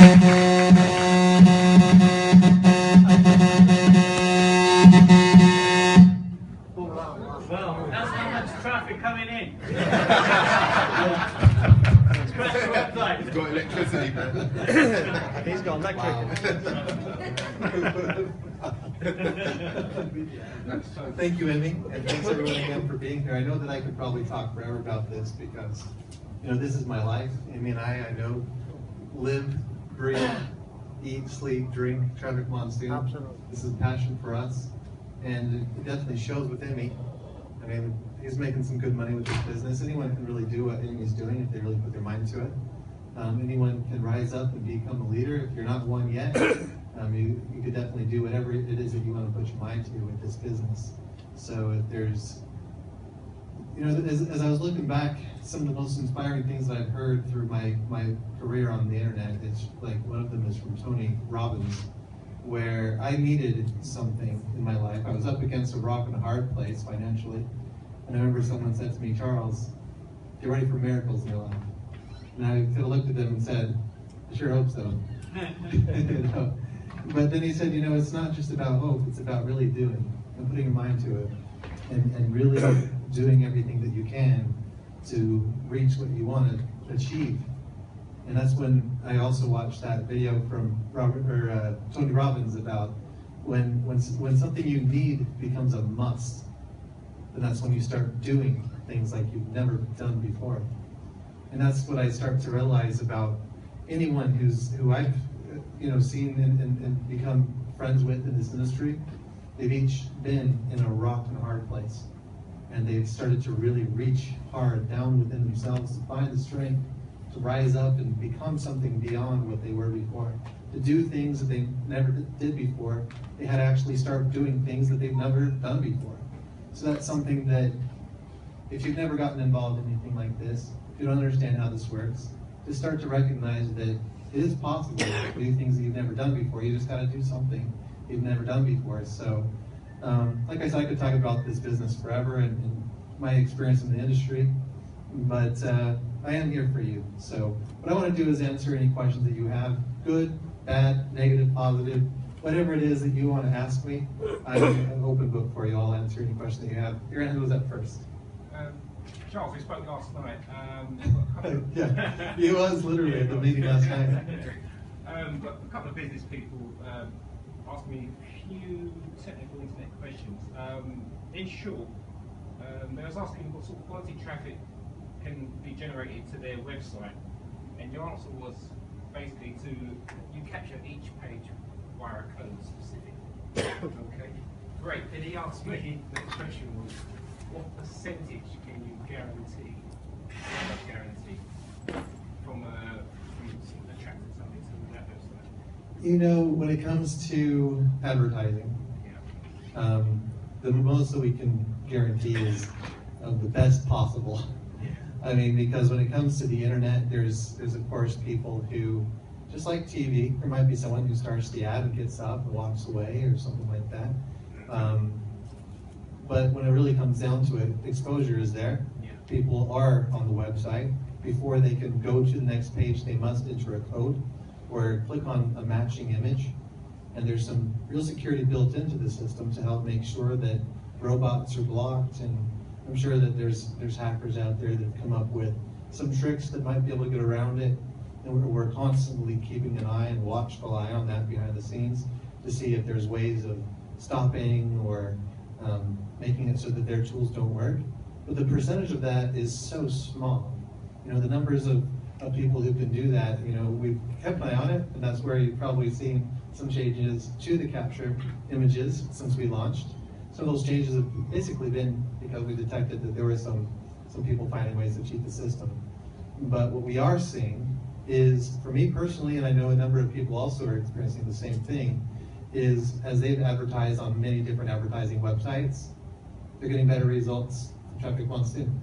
Well, that's how much traffic coming in. He's got electricity, man. He's got electric. Thank you, Emmy, and thanks everyone again for being here. I know that I could probably talk forever about this because, this is my life. Emmy and I know, live, breathe, eat, sleep, drink, traffic Monsoon. Absolutely. This is a passion for us, and it definitely shows with Emmy. I mean, he's making some good money with his business. Anyone can really do what Emmy's doing if they really put their mind to it. Anyone can rise up and become a leader. If you're not one yet, you could definitely do whatever it is that you want to put your mind to with this business. So if there's, as I was looking back, some of the most inspiring things that I've heard through my career on the internet, it's like one of them is from Tony Robbins, where I needed something in my life. I was up against a rock and a hard place financially, and I remember someone said to me, "Charles, get ready for miracles in your life." And I could have looked at them and said, "I sure hope so." But then he said, it's not just about hope, it's about really doing and putting your mind to it and really doing everything that you can to reach what you want to achieve. And that's when I also watched that video from Tony Robbins about when something you need becomes a must, then that's when you start doing things like you've never done before. And that's what I start to realize about anyone who I've seen and become friends with in this industry. They've each been in a rock and a hard place, and they've started to really reach hard down within themselves to find the strength to rise up and become something beyond what they were before, to do things that they never did before. They had to actually start doing things that they've never done before. So that's something that, if you've never gotten involved in anything like this, if you don't understand how this works, just start to recognize that it is possible to do things that you've never done before. You just got to do something you've never done before. So, like I said, I could talk about this business forever and my experience in the industry, but I am here for you. So what I want to do is answer any questions that you have, good, bad, negative, positive, whatever it is that you want to ask me. I'm an open book for you. I'll answer any question that you have. Your hand was up first. Charles, we spoke last night. Yeah, he was literally at the meeting last night. But a couple of business people asked me a few technical internet questions. In short, they was asking what sort of quality traffic can be generated to their website, and your answer was basically you capture each page via a code specific. Okay, great. Then he asked me, the question was, what percentage can you guarantee from attracting somebody to that website? When it comes to advertising, the most that we can guarantee is of the best possible. I mean, because when it comes to the internet, there's of course people who, just like TV, there might be someone who starts the ad and gets up and walks away or something like that. But when it really comes down to it, exposure is there. People are on the website. Before they can go to the next page, they must enter a code or click on a matching image. And there's some real security built into the system to help make sure that robots are blocked, and I'm sure that there's hackers out there that come up with some tricks that might be able to get around it. And we're constantly keeping an eye and watchful eye on that behind the scenes to see if there's ways of stopping or making it so that their tools don't work. But the percentage of that is so small. The numbers of people who can do that, we've kept an eye on it, and that's where you've probably seen some changes to the capture images since we launched. Some of those changes have basically been because we detected that there were some people finding ways to cheat the system. But what we are seeing is, for me personally, and I know a number of people also are experiencing the same thing, is as they've advertised on many different advertising websites, they're getting better results from Traffic Monsoon.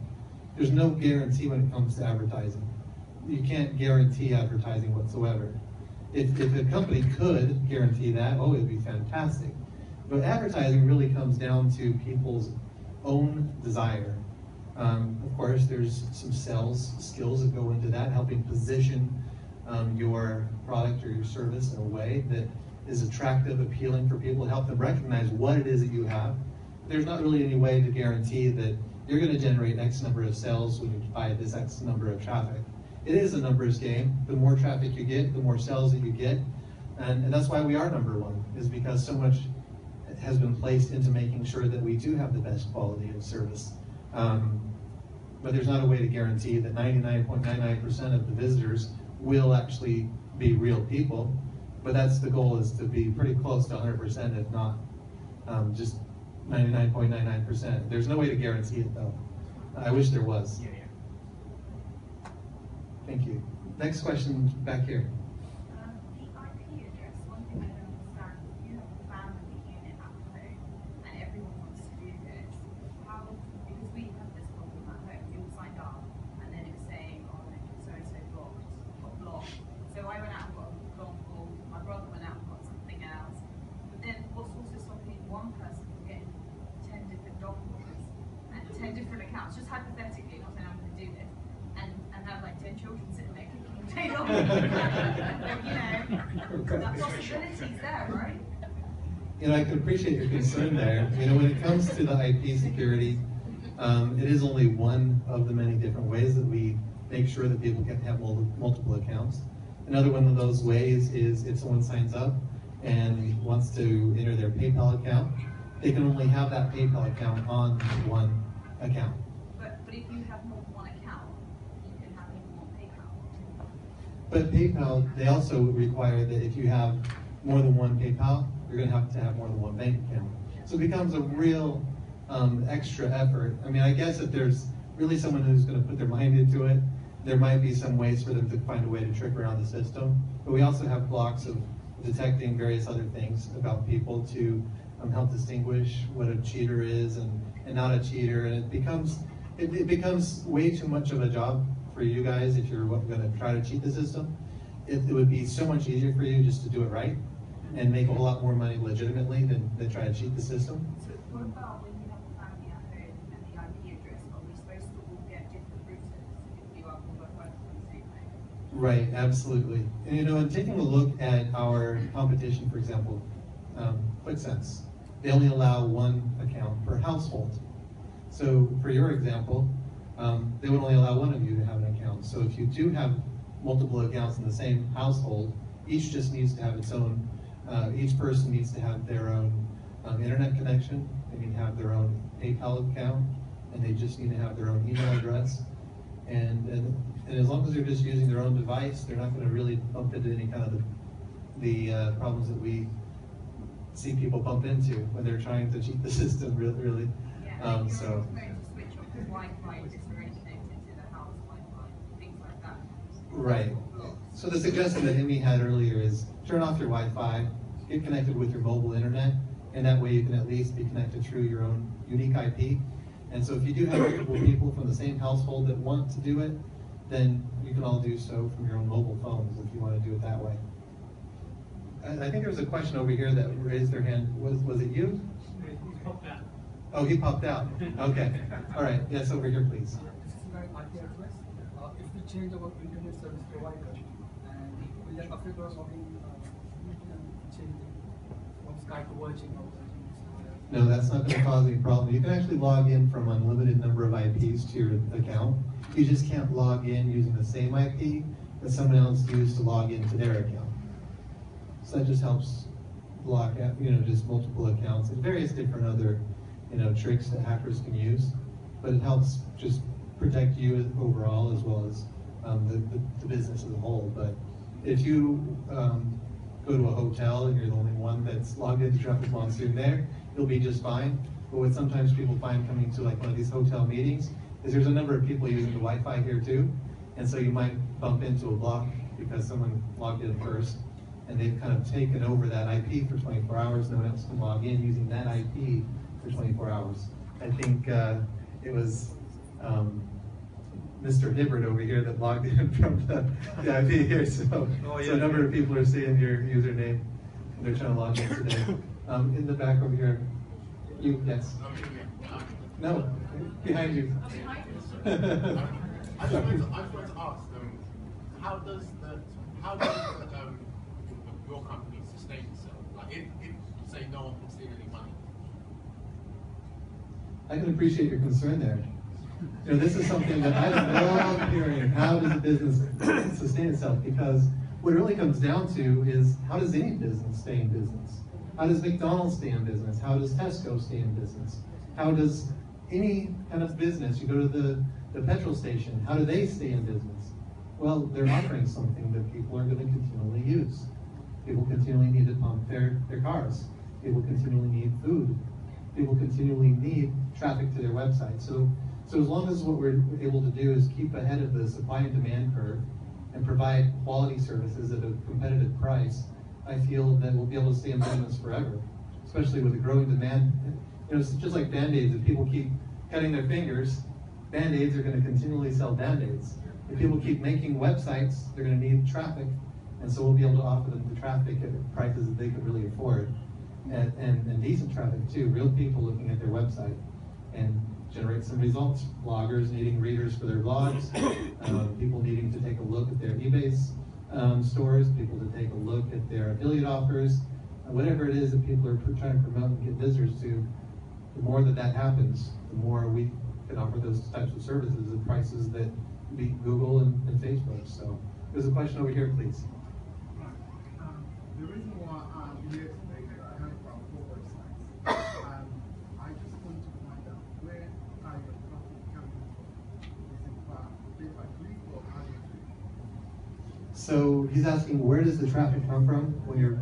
There's no guarantee when it comes to advertising. You can't guarantee advertising whatsoever. If a company could guarantee that, oh, it'd be fantastic. But advertising really comes down to people's own desire. Of course, there's some sales skills that go into that, helping position your product or your service in a way that is attractive, appealing for people, help them recognize what it is that you have. There's not really any way to guarantee that you're going to generate X number of sales when you buy this X number of traffic. It is a numbers game. The more traffic you get, the more sales that you get. And that's why we are number one, is because so much has been placed into making sure that we do have the best quality of service. But there's not a way to guarantee that 99.99% of the visitors will actually be real people. But that's the goal, is to be pretty close to 100%, if not just 99.99%. There's no way to guarantee it, though. I wish there was. Thank you. Next question back here. The IP address, one thing I don't understand, if you have a family unit at home and everyone wants to do this, how, because we have this problem at home, we all signed up and then it was saying, oh, so-and-so got blocked. So I went out and got a dongle, my brother went out and got something else. But then what's also stopping one person from getting 10 different dongles and 10 different accounts, just hypothetically, not saying I'm going to do this, and have like 10 children sitting there kicking the table. That possibility's there, right? I can appreciate your concern there. When it comes to the IP security, it is only one of the many different ways that we make sure that people can have multiple accounts. Another one of those ways is if someone signs up and wants to enter their PayPal account, they can only have that PayPal account on one account. But if you have more than one account, you can have more PayPal. But PayPal, they also require that if you have more than one PayPal, you're going to have more than one bank account. So it becomes a real extra effort. I guess if there's really someone who's going to put their mind into it, there might be some ways for them to find a way to trick around the system. But we also have blocks of detecting various other things about people to help distinguish what a cheater is and not a cheater. And it becomes way too much of a job for you guys if you're going to try to cheat the system. It would be so much easier for you just to do it right and make a whole lot more money legitimately than try to cheat the system. So what about when you have a family at home and the IP address? Are we supposed to all get different routers if you are all working on the same thing? Right, absolutely. And taking a look at our competition, for example, QuickSense, they only allow one account per household. So for your example, they would only allow one of you to have an account. So if you do have multiple accounts in the same household, each just needs to have its own, each person needs to have their own internet connection, they need to have their own PayPal account, and they just need to have their own email address. And as long as they're just using their own device, they're not going to really bump into any kind of the problems that we see people bump into when they're trying to cheat the system, really. Yeah, so going to switch off the Wi-Fi just already connected to the house Wi-Fi, things like that. Right. So the suggestion that Emmy had earlier is turn off your Wi-Fi, get connected with your mobile internet, and that way you can at least be connected through your own unique IP. And so if you do have multiple people from the same household that want to do it, then you can all do so from your own mobile phones if you want to do it that way. I think there was a question over here that raised their hand. Was it you? He popped out. Oh, he popped out. Okay. All right. Yes, over here, please. This is my IP address. If we change our internet service provider, and will that affect us or change from Skype to Virgin or No, that's not going to cause any problem. You can actually log in from unlimited number of IPs to your account. You just can't log in using the same IP that someone else used to log into their account. So that just helps block out, just multiple accounts and various different other, tricks that hackers can use. But it helps just protect you overall as well as the business as a whole. But if you go to a hotel and you're the only one that's logged into Traffic Monsoon there, you'll be just fine. But what sometimes people find coming to like one of these hotel meetings is there's a number of people using the Wi-Fi here too. And so you might bump into a block because someone logged in first and they've kind of taken over that IP for 24 hours. No one else can log in using that IP for 24 hours. I think it was Mr. Hibbert over here that logged in from the IP here. So a number of people are seeing your username and they're trying to log in today. In the back over here, you, yes. No, behind you. I just wanted to ask, how does the how does your company sustain itself? Like if say no one can steal any money. I can appreciate your concern there. You know, this is something that I love hearing. How does a business sustain itself? Because what it really comes down to is, how does any business stay in business? How does McDonald's stay in business? How does Tesco stay in business? How does any kind of business, you go to the petrol station, how do they stay in business? Well, they're offering something that people are going to continually use. People continually need to pump their cars. People continually need food. People continually need traffic to their website. So as long as what we're able to do is keep ahead of the supply and demand curve and provide quality services at a competitive price, I feel that we'll be able to stay in business forever, especially with the growing demand. You know, it's just like Band-Aids. If people keep cutting their fingers, Band-Aids are going to continually sell Band-Aids. If people keep making websites, they're going to need traffic, and so we'll be able to offer them the traffic at prices that they could really afford, and decent traffic too, real people looking at their website, and generate some results. Bloggers needing readers for their blogs, people needing to take a look at their eBay's stores, people to take a look at their affiliate offers, whatever it is that people are trying to promote and get visitors to. The more that happens, the more we can offer those types of services at prices that beat Google and Facebook. So there's a question over here, please. The reason why I'm here today is I have about 4 websites. I just want to find out, where are your profit coming from? Is it by click or how do you do it? So he's asking, where does the traffic come from when you're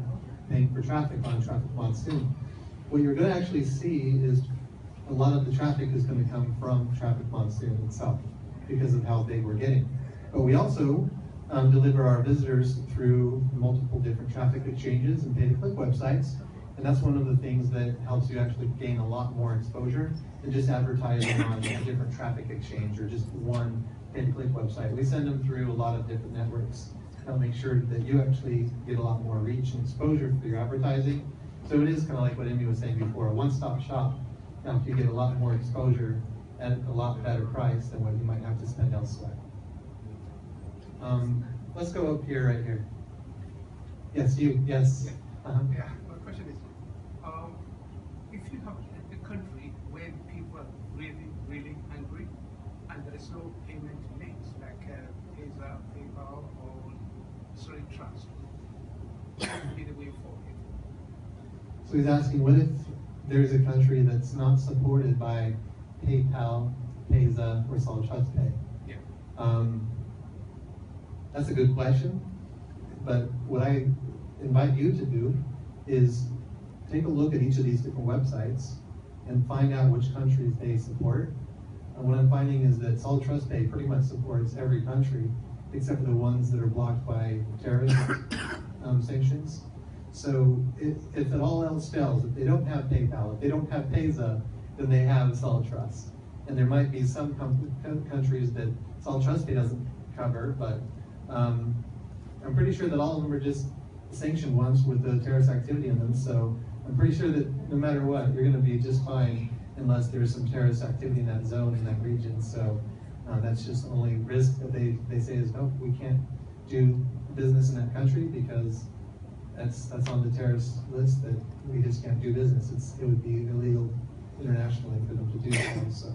paying for traffic on Traffic Monsoon? What you're going to actually see is a lot of the traffic is going to come from Traffic Monsoon itself because of how big we're getting. But we also deliver our visitors through multiple different traffic exchanges and pay-to-click websites. And that's one of the things that helps you actually gain a lot more exposure than just advertising on a different traffic exchange or just one pay-to-click website. We send them through a lot of different networks to make sure that you actually get a lot more reach and exposure for your advertising. So it is kind of like what Emmy was saying before, a one-stop shop. Now, if you get a lot more exposure at a lot better price than what you might have to spend elsewhere. Let's go up here, right here. Yes, you, yes. Yeah, my question is, if you have a country where people are really, really hungry and there is no payment links like Visa, PayPal, or Solid Trust, what would be the way forward? So he's asking, what if there's a country that's not supported by PayPal, Visa, or Solid Trust Pay? Yeah. That's a good question, but what I invite you to do is take a look at each of these different websites and find out which countries they support. And what I'm finding is that Solid Trust Pay pretty much supports every country except for the ones that are blocked by terrorist sanctions. So if it all else fails, if they don't have PayPal, if they don't have Payza, then they have Solid Trust. And there might be some countries that Solid Trust Pay doesn't cover, but I'm pretty sure that all of them are just sanctioned ones with the terrorist activity in them. So I'm pretty sure that no matter what, you're going to be just fine unless there's some terrorist activity in that zone, in that region. So that's just the only risk that they say is, no, we can't do business in that country because that's on the terrorist list, that we just can't do business. It would be illegal internationally for them to do so.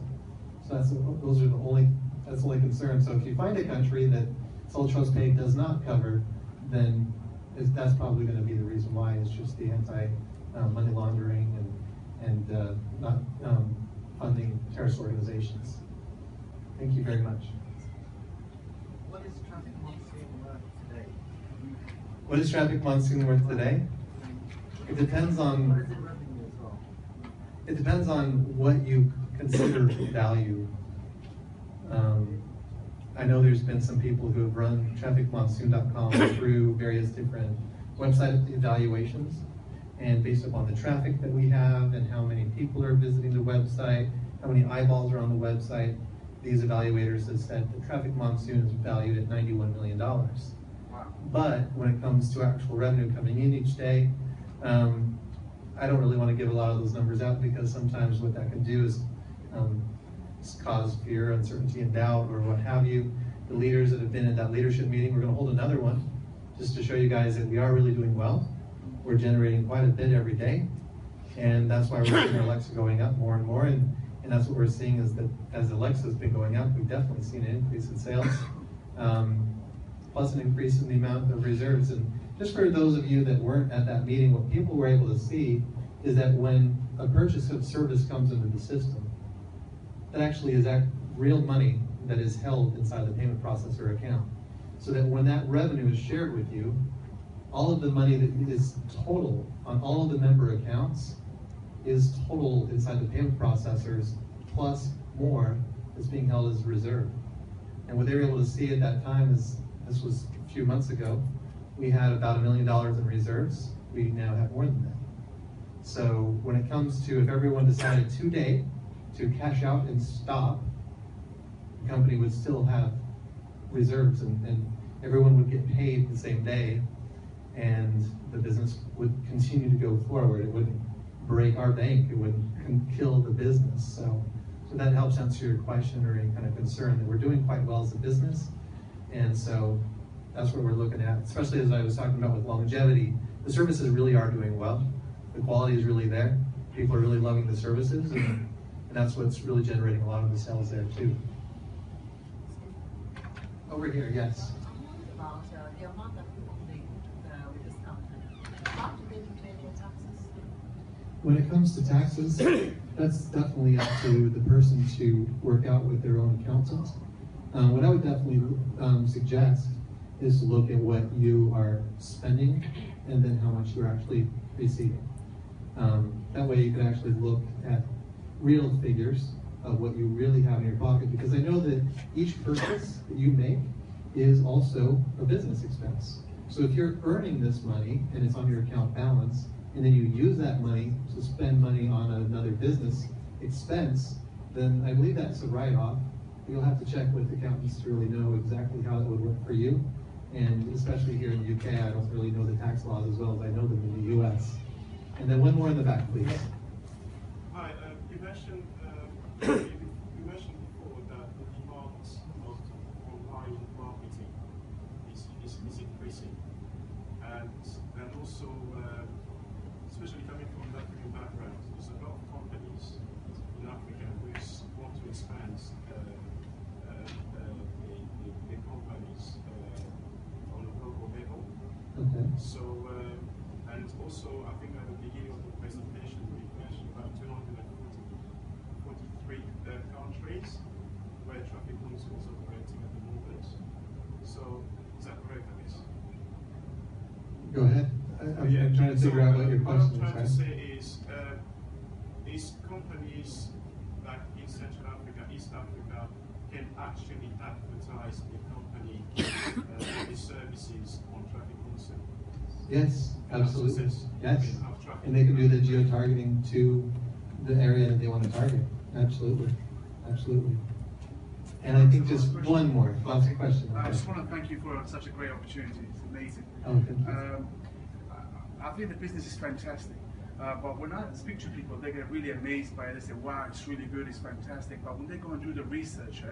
So that's the only concern. So if you find a country that Solid Trust Pay does not cover, then that's probably going to be the reason why. It's just the anti-money laundering and not funding terrorist organizations. Thank you very much. What is Traffic Monsoon worth today? What is Traffic Monsoon worth today? It depends on. What is the revenue as well? It depends on what you consider value. I know there's been some people who have run trafficmonsoon.com through various different website evaluations, and based upon the traffic that we have and how many people are visiting the website, how many eyeballs are on the website, these evaluators have said that Traffic Monsoon is valued at $91 million. Wow. But when it comes to actual revenue coming in each day, I don't really want to give a lot of those numbers out because sometimes what that can do is cause fear, uncertainty, and doubt, or what have you. The leaders that have been at that leadership meeting, we're going to hold another one just to show you guys that we are really doing well. We're generating quite a bit every day, and that's why we're seeing our Alexa going up more and more, and that's what we're seeing is that as Alexa's been going up, we've definitely seen an increase in sales, plus an increase in the amount of reserves. And just for those of you that weren't at that meeting, what people were able to see is that when a purchase of service comes into the system, that actually is that real money that is held inside the payment processor account. So that when that revenue is shared with you, all of the money that is total on all of the member accounts is total inside the payment processors, plus more is being held as reserve. And what they were able to see at that time is, this was a few months ago, we had about $1 million in reserves. We now have more than that. So when it comes to if everyone decided today to cash out and stop, the company would still have reserves, and everyone would get paid the same day, and the business would continue to go forward. It wouldn't break our bank, it wouldn't kill the business. So that helps answer your question or any kind of concern, that we're doing quite well as a business. And so that's what we're looking at, especially as I was talking about with longevity. The services really are doing well. The quality is really there. People are really loving the services, and that's what's really generating a lot of the sales there too. Over here, yes. About the amount of people with this company. How do they pay their taxes? When it comes to taxes, that's definitely up to the person to work out with their own accountant. What I would definitely suggest is to look at what you are spending and then how much you're actually receiving. That way you can actually look at real figures of what you really have in your pocket, because I know that each purchase that you make is also a business expense. So if you're earning this money and it's on your account balance, and then you use that money to spend money on another business expense, then I believe that's a write-off. You'll have to check with accountants to really know exactly how that would work for you. And especially here in the UK, I don't really know the tax laws as well as I know them in the US. And then one more in the back, please. Hi, you mentioned before that the demand of online marketing is increasing, and also especially coming from an African background, there's a lot of companies in Africa who want to expand the companies on a global level. Okay. So, and also, I think at the beginning of the presentation, we mentioned about 243 countries where traffic Monsoon is operating at the moment. So, is that correct, Alice? Go ahead. I'm trying to figure out what your question is. What I'm trying to say is, these companies like in Central Africa, East Africa, can actually advertise the company the services on traffic Monsoon. Yes, absolutely. Yes, and they can do the geo-targeting to the area that they want to target. Absolutely, absolutely. And I think just one more, lots of questions. I just want to thank you for such a great opportunity. It's amazing. Oh, thank you. I think the business is fantastic. But when I speak to people, they get really amazed by it. They say, wow, it's really good, it's fantastic. But when they go and do the research,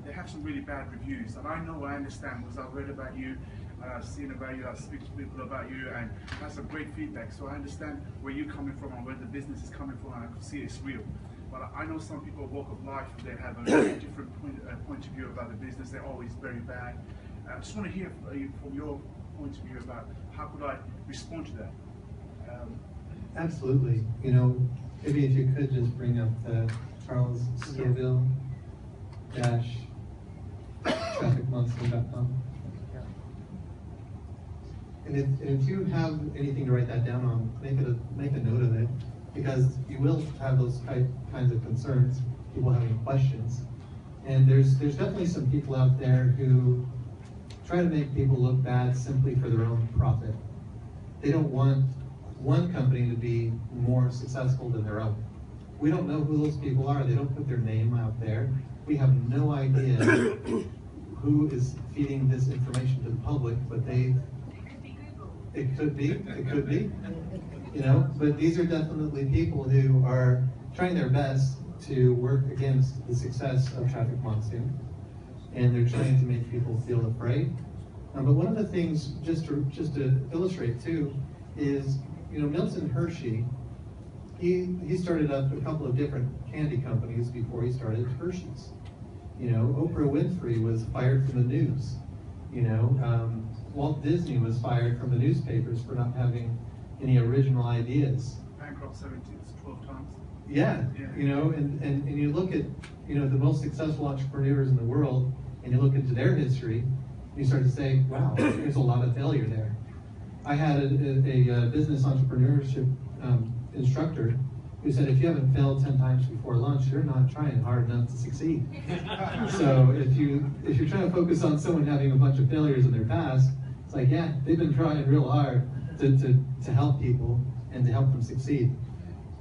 they have some really bad reviews. And I know, I understand, because I've read about you, I've seen about you, I speak to people about you, and that's some great feedback. So I understand where you're coming from and where the business is coming from, and I can see it's real. But I know some people walk of life, they have a very different point of view about the business. They're always very bad. I just want to hear from your point of view about how could I respond to that. Absolutely. You know, maybe if you could just bring up the Charles Scoville -trafficmonsoon.com. And if you have anything to write that down on, make a note of it, because you will have those kinds of concerns, people having questions. And there's definitely some people out there who try to make people look bad simply for their own profit. They don't want one company to be more successful than their own. We don't know who those people are. They don't put their name out there. We have no idea who is feeding this information to the public, but it could be, you know, but these are definitely people who are trying their best to work against the success of Traffic Monsoon, and they're trying to make people feel afraid, But one of the things, just to illustrate too, is, you know, Milton Hershey, he started up a couple of different candy companies before he started Hershey's. You know, Oprah Winfrey was fired from the news. You know, Walt Disney was fired from the newspapers for not having any original ideas. Bankrupt 12 times. Yeah, you know, and you look at, you know, the most successful entrepreneurs in the world, and you look into their history, you start to say, wow, there's a lot of failure there. I had a business entrepreneurship instructor who said, if you haven't failed 10 times before lunch, you're not trying hard enough to succeed. So if you're trying to focus on someone having a bunch of failures in their past, it's like, yeah, they've been trying real hard to help people and to help them succeed.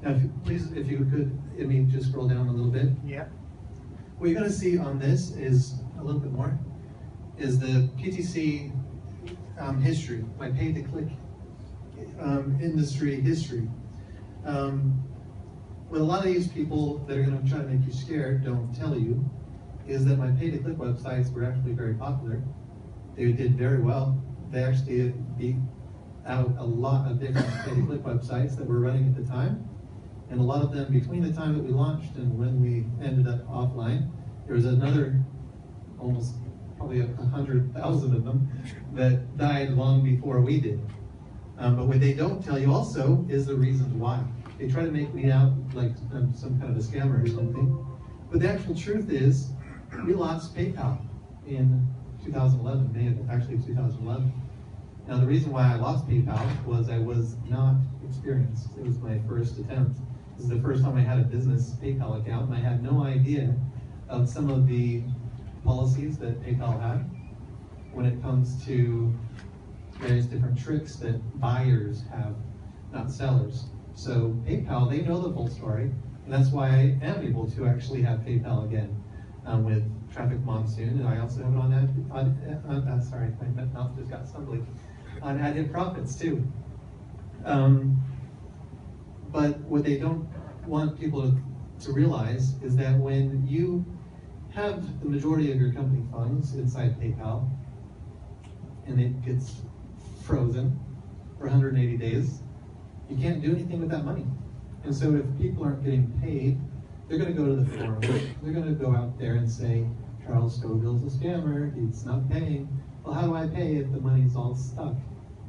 Now, if you could, I mean, just scroll down a little bit. Yeah. What you're going to see on this is a little bit more, is the PTC history, my pay-to-click industry history. What a lot of these people that are going to try to make you scared don't tell you is that my pay-to-click websites were actually very popular. They did very well. They actually beat out a lot of different pay-to-click websites that were running at the time. And a lot of them, between the time that we launched and when we ended up offline, there was another almost probably 100,000 of them that died long before we did. But what they don't tell you also is the reasons why. They try to make me out like I'm some kind of a scammer or something. But the actual truth is, we lost PayPal in 2011, May of actually 2011. Now the reason why I lost PayPal was I was not experienced. It was my first attempt. This is the first time I had a business PayPal account, and I had no idea of some of the policies that PayPal had when it comes to various different tricks that buyers have, not sellers. So PayPal, they know the full story, and that's why I am able to actually have PayPal again with Traffic Monsoon, and I also have it on sorry, my mouth just got stumbly, on Ad Hit Profits too. But what they don't want people to realize is that when you have the majority of your company funds inside PayPal, and it gets frozen for 180 days, you can't do anything with that money. And so if people aren't getting paid, they're going to go to the forum. They're going to go out there and say, Charles Scoville's a scammer, he's not paying. Well, how do I pay if the money's all stuck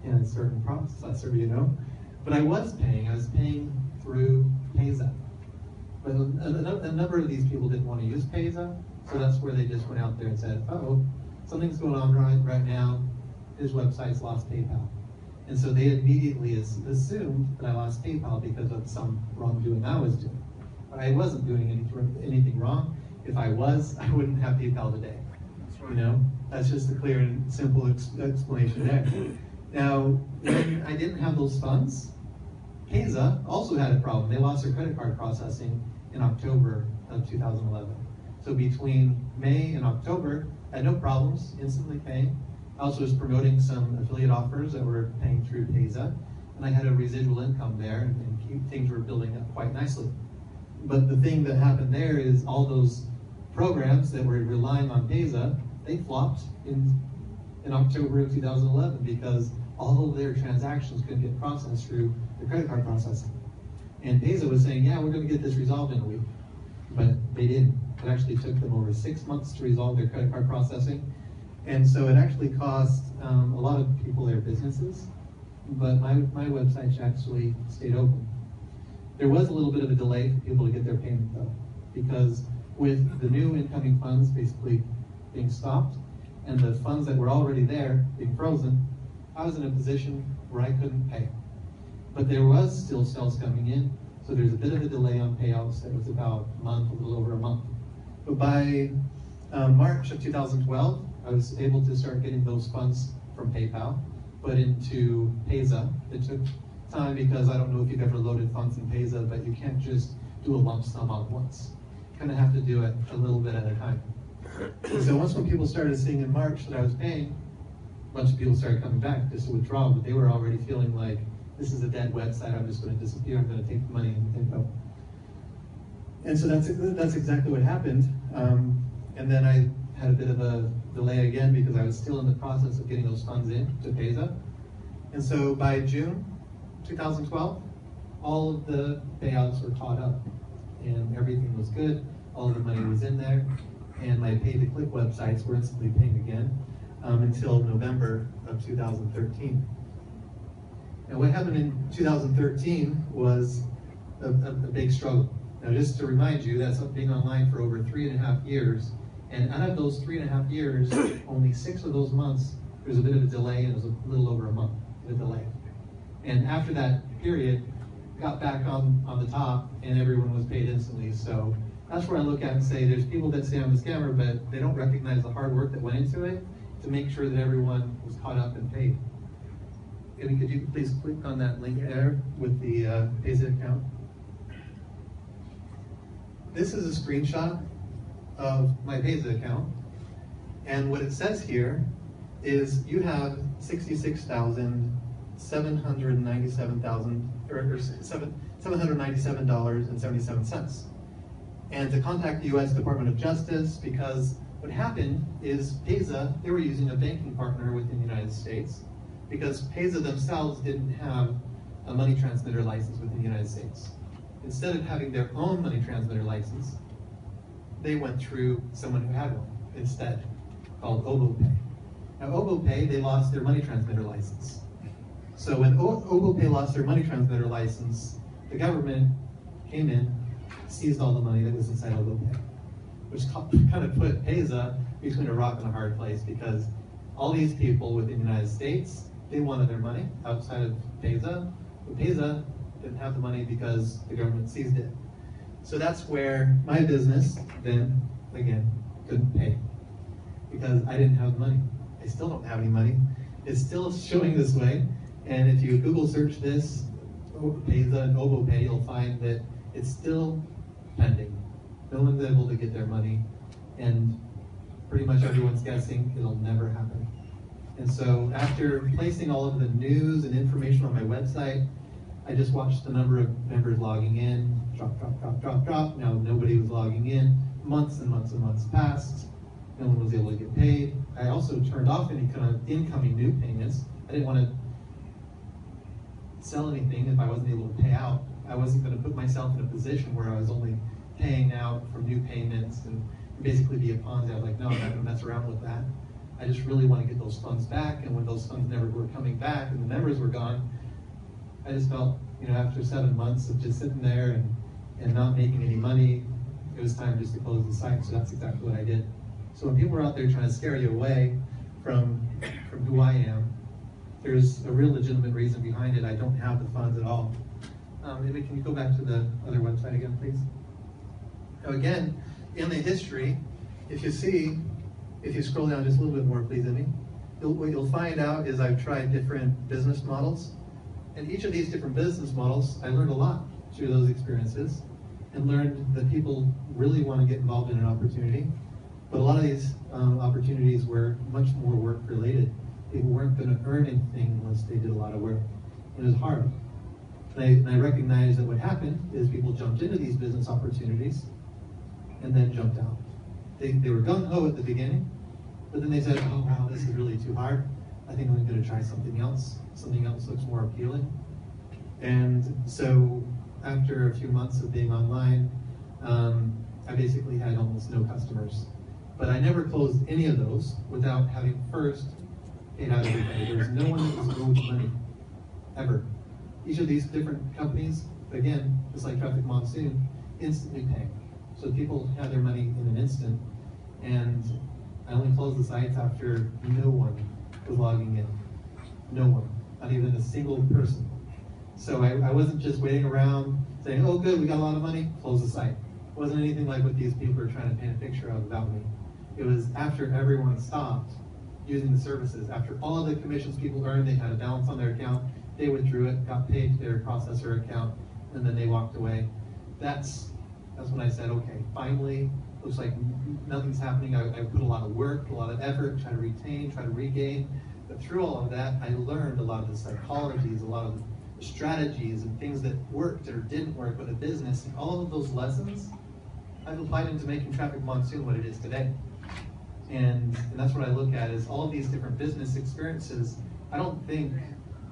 in a certain processor, you know? But I was paying through Payza. But a number of these people didn't want to use Payza, so that's where they just went out there and said, oh, something's going on right now, his website's lost PayPal. And so they immediately assumed that I lost PayPal because of some wrongdoing I was doing. But I wasn't doing anything wrong. If I was, I wouldn't have PayPal today. You know, that's just a clear and simple explanation there. Now, when I didn't have those funds, Payza also had a problem. They lost their credit card processing in October of 2011. So between May and October, I had no problems instantly paying. I also was promoting some affiliate offers that were paying through Payza, and I had a residual income there, and things were building up quite nicely. But the thing that happened there is all those programs that were relying on Payza, they flopped in October of 2011 because all of their transactions couldn't get processed through the credit card processing. And Payza was saying, yeah, we're going to get this resolved in a week. But they didn't. It actually took them over 6 months to resolve their credit card processing. And so it actually cost a lot of people their businesses, but my website actually stayed open. There was a little bit of a delay for people to get their payment though, because with the new incoming funds basically being stopped and the funds that were already there being frozen, I was in a position where I couldn't pay. But there was still sales coming in, so there's a bit of a delay on payouts. That was about a month, a little over a month. But by March of 2012, I was able to start getting those funds from PayPal put into Payza. It took time because I don't know if you've ever loaded funds in Payza, but you can't just do a lump sum all at once. You kind of have to do it a little bit at a time. And so once when people started seeing in March that I was paying, a bunch of people started coming back just to withdraw, but they were already feeling like, this is a dead website, I'm just going to disappear, I'm going to take the money and go. And so that's exactly what happened. And then I had a bit of a delay again because I was still in the process of getting those funds in to PESA. And so by June 2012, all of the payouts were caught up and everything was good. All of the money was in there, and my pay-to-click websites were instantly paying again until November of 2013. And what happened in 2013 was a big struggle. Now, just to remind you, that's being online for over 3.5 years. And out of those 3.5 years, only 6 of those months, there was a bit of a delay, and it was a little over a month of a delay. And after that period, got back on the top, and everyone was paid instantly. So that's where I look at and say, there's people that say I'm a scammer, but they don't recognize the hard work that went into it to make sure that everyone was caught up and paid. And could you please click on that link there with the PESA account? This is a screenshot of my PESA account, and what it says here is you have $797.77. And to contact the U.S. Department of Justice, because what happened is PESA, they were using a banking partner within the United States, because PESA themselves didn't have a money transmitter license within the United States. Instead of having their own money transmitter license, they went through someone who had one instead, called OboPay. Now OboPay, they lost their money transmitter license. So when OboPay lost their money transmitter license, the government came in, seized all the money that was inside OboPay, which kind of put PESA between a rock and a hard place, because all these people within the United States, they wanted their money outside of PESA, but PESA didn't have the money because the government seized it. So that's where my business then, again, couldn't pay, because I didn't have the money. I still don't have any money. It's still showing this way, and if you Google search this, PESA and OboPay, you'll find that it's still pending. No one's able to get their money, and pretty much everyone's guessing it'll never happen. And so after placing all of the news and information on my website, I just watched the number of members logging in, drop. Now nobody was logging in. Months and months and months passed. No one was able to get paid. I also turned off any kind of incoming new payments. I didn't want to sell anything if I wasn't able to pay out. I wasn't going to put myself in a position where I was only paying out from new payments and basically be a Ponzi. I was like, no, I'm not going to mess around with that. I just really want to get those funds back, and when those funds never were coming back and the members were gone, I just felt, after 7 months of just sitting there and not making any money, it was time just to close the site. So that's exactly what I did. So when people are out there trying to scare you away from who I am, there's a real legitimate reason behind it. I don't have the funds at all. Maybe can you go back to the other website again, please? Now again, in the history, if you scroll down just a little bit more, please, Amy, what you'll find out is I've tried different business models. And each of these different business models, I learned a lot through those experiences, and learned that people really want to get involved in an opportunity. But a lot of these opportunities were much more work related. People weren't going to earn anything unless they did a lot of work. It was hard. And I recognized that what happened is people jumped into these business opportunities and then jumped out. They were gung-ho at the beginning, but then they said, oh wow, this is really too hard. I think I'm going to try something else. Something else looks more appealing. And so after a few months of being online, I basically had almost no customers. But I never closed any of those without having first paid out everybody. There was no one that was owed money, ever. Each of these different companies, again, just like Traffic Monsoon, instantly pay. So people had their money in an instant, and I only closed the sites after no one was logging in. No one, not even a single person. So I wasn't just waiting around saying, oh good, we got a lot of money, close the site. It wasn't anything like what these people are trying to paint a picture of about me. It was after everyone stopped using the services, after all of the commissions people earned, they had a balance on their account, they withdrew it, got paid to their processor account, and then they walked away. That's when I said, okay, finally, looks like nothing's happening. I put a lot of work, a lot of effort, try to retain, try to regain. But through all of that, I learned a lot of the psychologies, a lot of the strategies and things that worked or didn't work with a business. And all of those lessons, I've applied into making Traffic Monsoon what it is today. And that's what I look at is all of these different business experiences, I don't think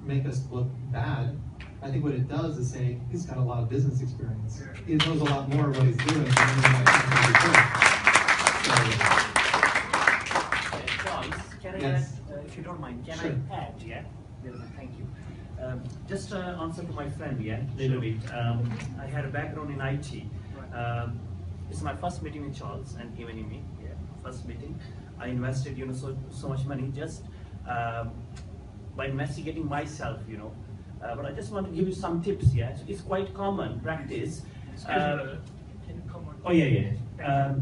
make us look bad. I think what it does is say, he's got a lot of business experience. He knows a lot more of what he's doing than anyone else can do. Charles, can Yes. I add, if you don't mind, can Sure. I add, yeah? Thank you. Just answer to my friend, yeah, little bit. I had a background in IT. It's my first meeting with Charles and him and me, yeah, first meeting. I invested, so much money just by investigating myself, but I just want to give you some tips, yeah. It's quite common practice. Can you come on? Oh yeah.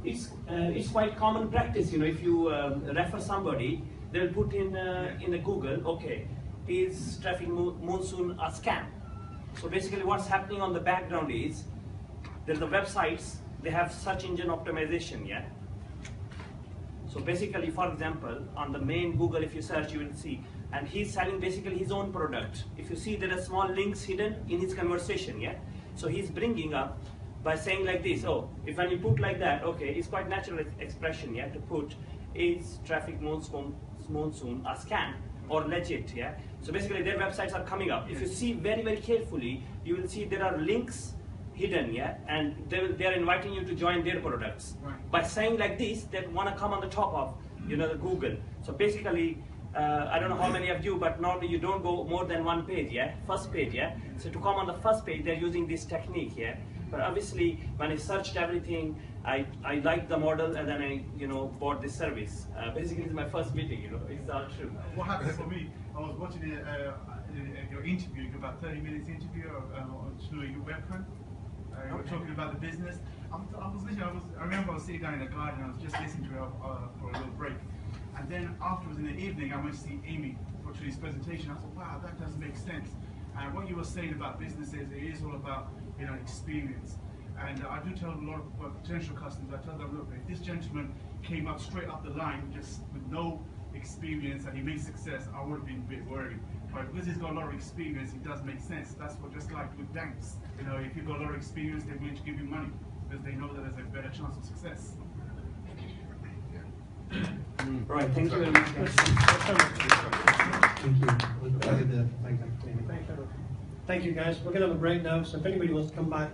It's quite common practice, if you refer somebody, they'll put in the Google, okay, is traffic monsoon a scam? So basically what's happening on the background is, there's the websites, they have search engine optimization, yeah? So basically, for example, on the main Google, if you search, you will see, and he's selling basically his own product. If you see, there are small links hidden in his conversation, yeah? So he's bringing up by saying like this, if when you put like that, okay, it's quite natural expression, yeah, to put, is traffic monsoon a scam or legit, yeah? So basically their websites are coming up. If you see very, very carefully, you will see there are links hidden, yeah, and they are inviting you to join their products. Right. By saying like this, they want to come on the top of, the Google. So basically, I don't know how many of you, but normally you don't go more than one page, yeah, first page, yeah. So to come on the first page, they're using this technique, yeah. But obviously, when I searched everything, I liked the model, and then I, bought this service. Basically, it's my first meeting, it's all true. What happened for me, I was watching your interview, about 30 minutes interview through your webcam. You were talking about the business. I remember I was sitting down in the garden, I was just listening to her for a little break. And then afterwards in the evening, I went to see Amy for today's presentation. I thought, wow, that does make sense. And what you were saying about businesses, it is all about experience. And I do tell a lot of potential customers, I tell them, look, if this gentleman came up straight up the line, just with no experience and he made success, I would have been a bit worried. But because he's got a lot of experience, it does make sense. That's what, just like with banks, if you've got a lot of experience, they're willing to give you money because they know that there's a better chance of success. Right, thank you very much. Thank you. Thank you, guys. We're going to have a break now, so if anybody wants to come back